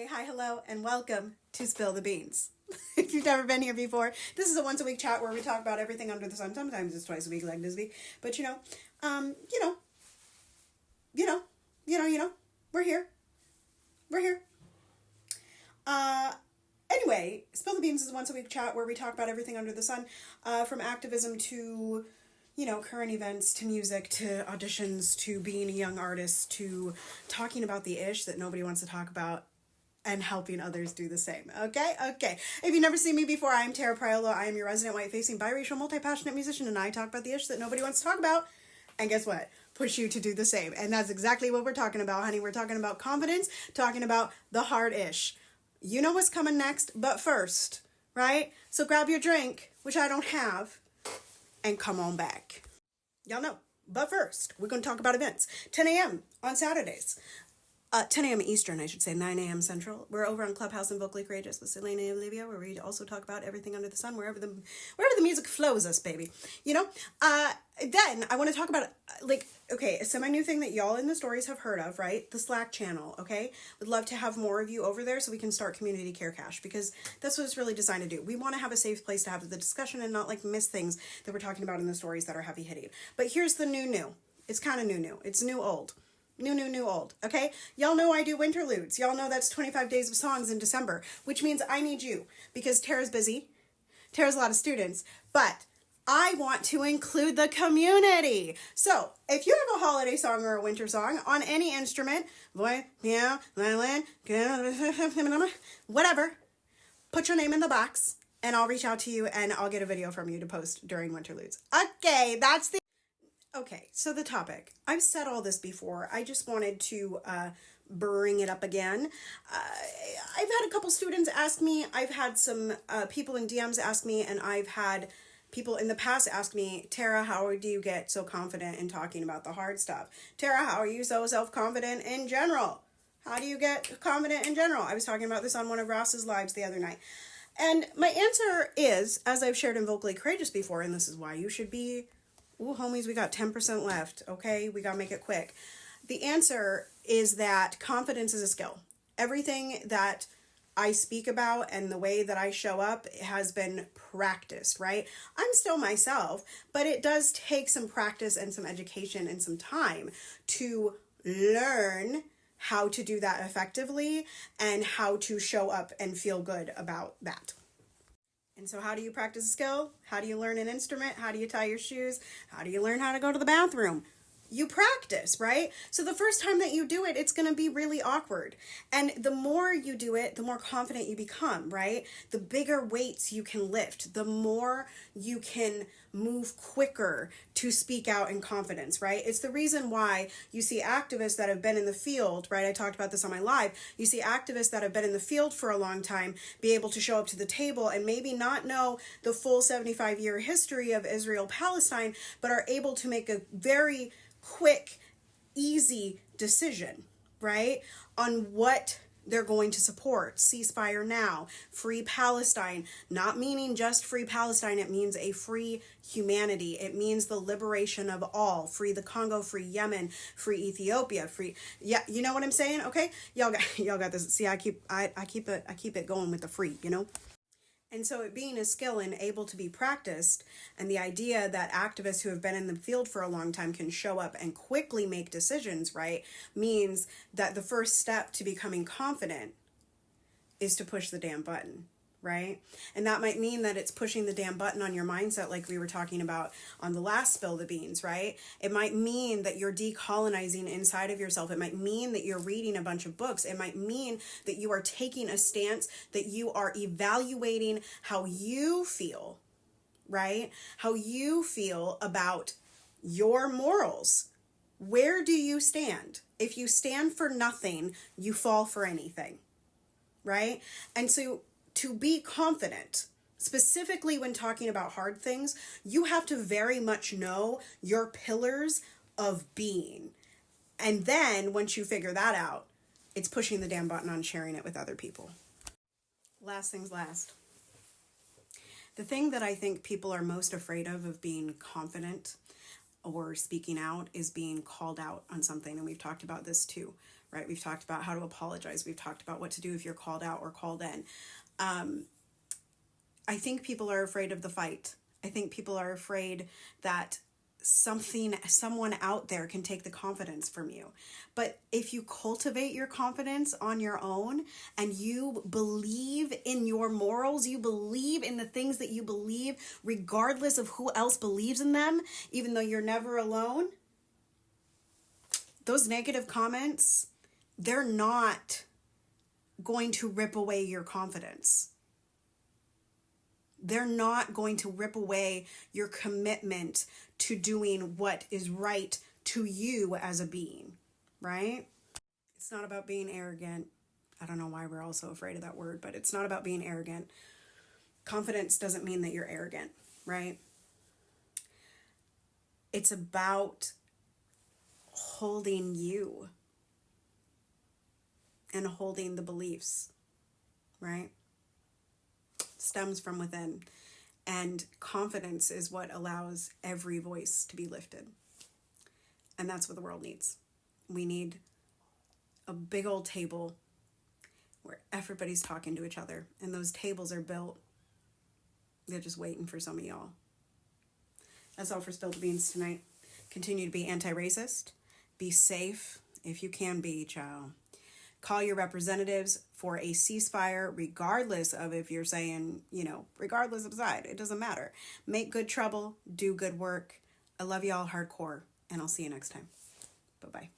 Hey, hi, hello, and welcome to Spill the Beans. If you've never been here before, this is a once a week chat where we talk about everything under the sun. Sometimes it's twice a week like this week, but um, you know, we're here. We're here. Anyway, Spill the Beans is a once a week chat where we talk about everything under the sun, from activism to, current events, to music, to auditions, to being a young artist, to talking about the ish that nobody wants to talk about, and helping others do the same. Okay? If you've never seen me before, I'm Tara Priolo. I am your resident white-facing, biracial, multi-passionate musician, and I talk about the ish that nobody wants to talk about. And guess what? Push you to do the same. And that's exactly what we're talking about, honey. We're talking about confidence, talking about the hard ish. You know what's coming next, but first, right? So grab your drink, which I don't have, and come on back. Y'all know. But first, we're going to talk about events. 10 a.m. on Saturdays. 10 a.m. Eastern, I should say, 9 a.m. Central. We're over on Clubhouse and Vocally Courageous with Selena and Olivia, where we also talk about everything under the sun, wherever the music flows us, baby. Then I want to talk about, a semi-new thing that y'all in the stories have heard of, right? The Slack channel, okay? Would love to have more of you over there so we can start Community Care Cash, because that's what it's really designed to do. We want to have a safe place to have the discussion and not, miss things that we're talking about in the stories that are heavy-hitting. But here's the new. It's kind of new. It's new old. New old, okay? Y'all know I do Winterludes. Y'all know that's 25 days of songs in December, which means I need you, because Tara's busy. Tara's a lot of students, but I want to include the community. So, if you have a holiday song or a winter song on any instrument, voice, piano, violin, whatever, put your name in the box, and I'll reach out to you, and I'll get a video from you to post during Winterludes. Okay, so the topic. I've said all this before. I just wanted to bring it up again. I've had a couple students ask me. I've had some people in DMs ask me, and I've had people in the past ask me, Tara, how do you get so confident in talking about the hard stuff? Tara, how are you so self-confident in general? How do you get confident in general? I was talking about this on one of Ross's lives the other night. And my answer is, as I've shared in Vocally Courageous before, and this is why you should be... Ooh, homies, we got 10% left, okay? We gotta make it quick. The answer is that confidence is a skill. Everything that I speak about and the way that I show up has been practiced, right? I'm still myself, but it does take some practice and some education and some time to learn how to do that effectively and how to show up and feel good about that. And so how do you practice a skill? How do you learn an instrument? How do you tie your shoes? How do you learn how to go to the bathroom? You practice, right? So the first time that you do it, it's going to be really awkward. And the more you do it, the more confident you become, right? The bigger weights you can lift, the more you can move quicker to speak out in confidence, right? It's the reason why you see activists that have been in the field, right? I talked about this on my live. You see activists that have been in the field for a long time be able to show up to the table and maybe not know the full 75-year history of Israel-Palestine, but are able to make a very quick, easy decision, right? On what they're going to support. Ceasefire now, free Palestine, not meaning just free Palestine. It means a free humanity. It means the liberation of all. Free the Congo, free Yemen, free Ethiopia, free, yeah, you know what I'm saying? Okay. Y'all got this. See, I keep it going with the free, And so it being a skill and able to be practiced, and the idea that activists who have been in the field for a long time can show up and quickly make decisions, right, means that the first step to becoming confident is to push the damn button, right? And that might mean that it's pushing the damn button on your mindset, like we were talking about on the last Spill the Beans, right? It might mean that you're decolonizing inside of yourself. It might mean that you're reading a bunch of books. It might mean that you are taking a stance, that you are evaluating how you feel, right? How you feel about your morals. Where do you stand? If you stand for nothing, you fall for anything, right? And so to be confident, specifically when talking about hard things, you have to very much know your pillars of being. And then once you figure that out, it's pushing the damn button on sharing it with other people. Last things last. The thing that I think people are most afraid of being confident or speaking out, is being called out on something. And we've talked about this too, right? We've talked about how to apologize. We've talked about what to do if you're called out or called in. I think people are afraid of the fight. I think people are afraid that someone out there can take the confidence from you. But if you cultivate your confidence on your own and you believe in your morals, you believe in the things that you believe, regardless of who else believes in them, even though you're never alone, those negative comments, they're not going to rip away your confidence. They're not going to rip away your commitment to doing what is right to you as a being, right? It's not about being arrogant. I don't know why we're all so afraid of that word, but it's not about being arrogant. Confidence doesn't mean that you're arrogant, right? It's about holding you and holding the beliefs, right? Stems from within. And confidence is what allows every voice to be lifted. And that's what the world needs. We need a big old table where everybody's talking to each other. And those tables are built. They're just waiting for some of y'all. That's all for Spilled Beans tonight. Continue to be anti-racist. Be safe if you can be, child. Call your representatives for a ceasefire, regardless of if you're saying, regardless of side. It doesn't matter. Make good trouble. Do good work. I love y'all hardcore, and I'll see you next time. Bye-bye.